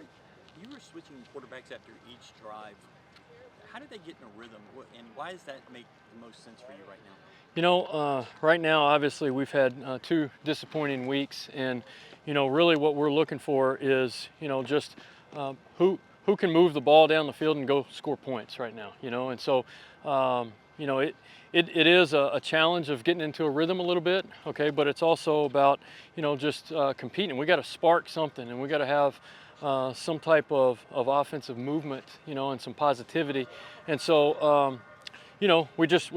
You were switching quarterbacks after each drive. How did they get in a rhythm, and why does that make the most sense for you right now? Right now, obviously, we've had two disappointing weeks, and really, what we're looking for is, just who can move the ball down the field and go score points right now. And so, it is a challenge of getting into a rhythm a little bit, okay, but it's also about, just competing. We got to spark something, and we got to have some type of offensive movement, and some positivity, and so. We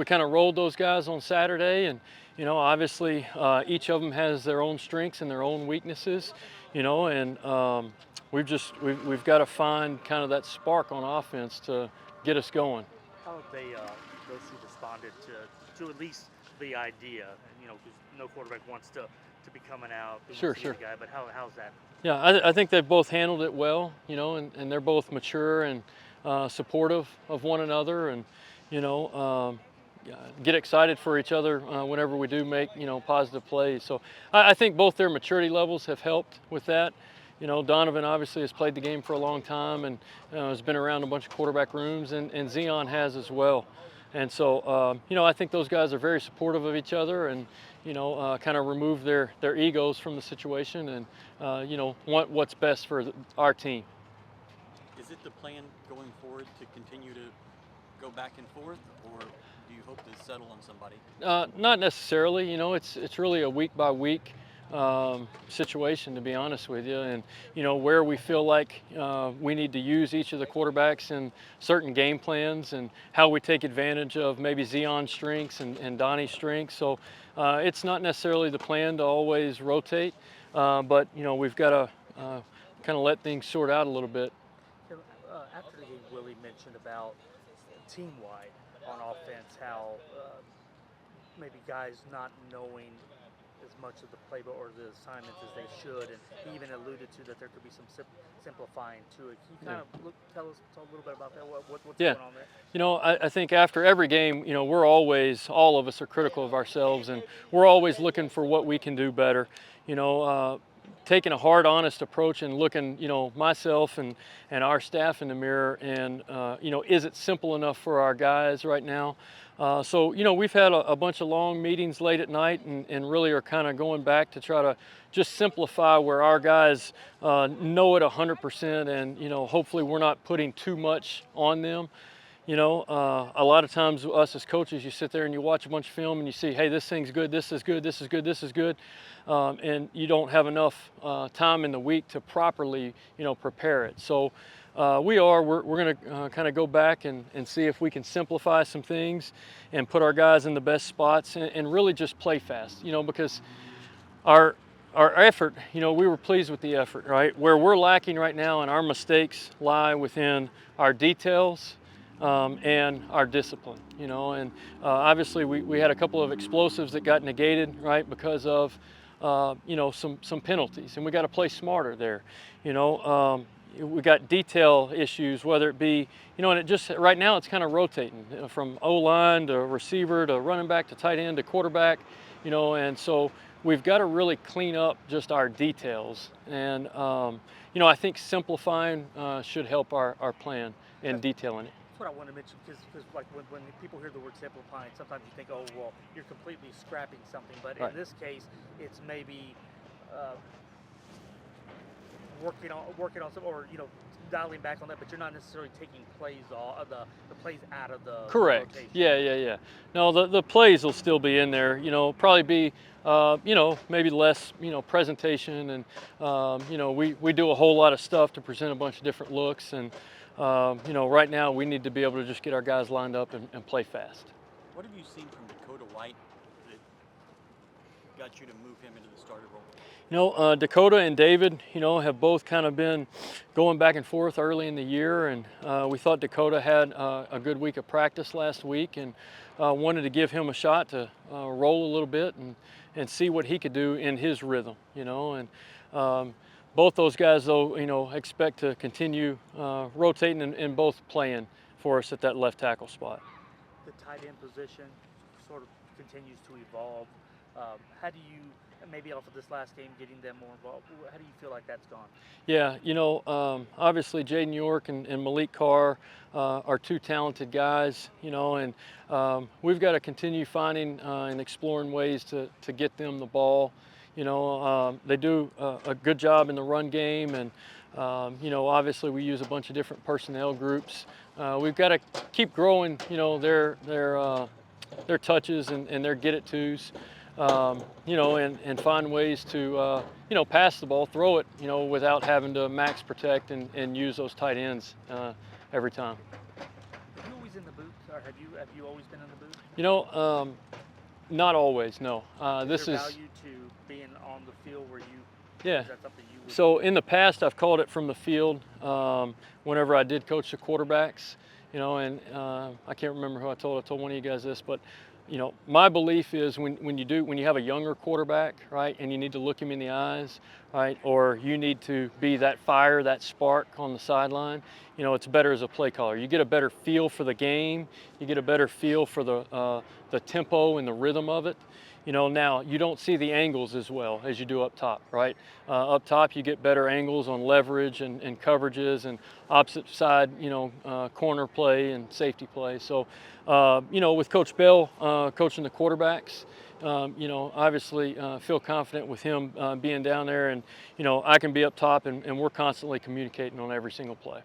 kind of rolled those guys on Saturday, and obviously each of them has their own strengths and their own weaknesses, and we've got to find kind of that spark on offense to get us going. How have they, those who responded to at least the idea? And because no quarterback wants to be coming out, who Sure, wants to be sure. the guy. But how's that? Yeah, I think they've both handled it well, and they're both mature and supportive of one another, and you know, um, yeah, get excited for each other whenever we do make positive plays. So I think both their maturity levels have helped with that. Donovan obviously has played the game for a long time and has been around a bunch of quarterback rooms, and Zion has as well. And so, I think those guys are very supportive of each other, and kind of remove their egos from the situation, and want what's best for our team. Is it the plan going forward to continue to go back and forth, or do you hope to settle on somebody? Not necessarily. It's really a week by week situation, to be honest with you, and where we feel like we need to use each of the quarterbacks in certain game plans, and how we take advantage of maybe Zion's strengths and Donnie's strengths. So it's not necessarily the plan to always rotate, but we've got to kind of let things sort out a little bit. After the game, Willie mentioned about team wide on offense, how maybe guys not knowing as much of the playbook or the assignments as they should, and he even alluded to that there could be some simplifying to it. Can you kind of tell a little bit about that? What's Yeah. going on there? I think after every game, all of us are critical of ourselves, and we're always looking for what we can do better. You know, uh, Taking a hard, honest approach and looking, myself and our staff in the mirror, and is it simple enough for our guys right now? So we've had a bunch of long meetings late at night, and really are kind of going back to try to just simplify where our guys know it 100%, and hopefully we're not putting too much on them. A lot of times us as coaches, you sit there and you watch a bunch of film and you see, hey, this thing's good, this is good, this is good, this is good, and you don't have enough time in the week to properly, prepare it. So we're going to kind of go back and see if we can simplify some things and put our guys in the best spots, and really just play fast, because our our effort, we were pleased with the effort, right? Where we're lacking right now and our mistakes lie within our details and our discipline, and obviously we had a couple of explosives that got negated, right, because of, some penalties, and we got to play smarter there, you know. We got detail issues, whether it be, and it just, right now it's kind of rotating from O-line to receiver to running back to tight end to quarterback, and so we've got to really clean up just our details. And, I think simplifying should help our plan and detailing it. That's what I want to mention, because like when people hear the word simplifying, sometimes you think, oh well, you're completely scrapping something. But Right. in this case, it's maybe uh, working on some, or dialing back on that. But you're not necessarily taking plays off the plays out of the Correct. rotation. Yeah. No, the plays will still be in there. Probably be, maybe less, presentation, and we do a whole lot of stuff to present a bunch of different looks, and right now we need to be able to just get our guys lined up and play fast. What have you seen from Dakota White that got you to move him into the starter role? Dakota and David, have both kind of been going back and forth early in the year, and we thought Dakota had a good week of practice last week, and wanted to give him a shot to roll a little bit and see what he could do in his rhythm, and both those guys, though, expect to continue rotating and both playing for us at that left tackle spot. The tight end position sort of continues to evolve. How do you maybe off of this last game, getting them more involved. How do you feel like that's gone? Yeah, obviously Jaden York and Malik Carr are two talented guys, and we've got to continue finding and exploring ways to get them the ball. They do a good job in the run game, and obviously we use a bunch of different personnel groups. We've got to keep growing, their touches and their get it tos. And find ways to, pass the ball, throw it, without having to max protect and use those tight ends every time. Are you always in the booth, or have you always been in the booth? Not always, no. Is there value to being on the field where you? Yeah. Is that something you would So in the past, I've called it from the field whenever I did coach the quarterbacks, and I can't remember who I told one of you guys this, but my belief is when you have a younger quarterback, right, and you need to look him in the eyes, right, or you need to be that fire, that spark on the sideline, it's better as a play caller. You get a better feel for the game, you get a better feel for the tempo and the rhythm of it. Now you don't see the angles as well as you do up top, right? Up top you get better angles on leverage and coverages and opposite side, corner play and safety play. So, with Coach Bell coaching the quarterbacks, obviously feel confident with him being down there, and I can be up top, and we're constantly communicating on every single play.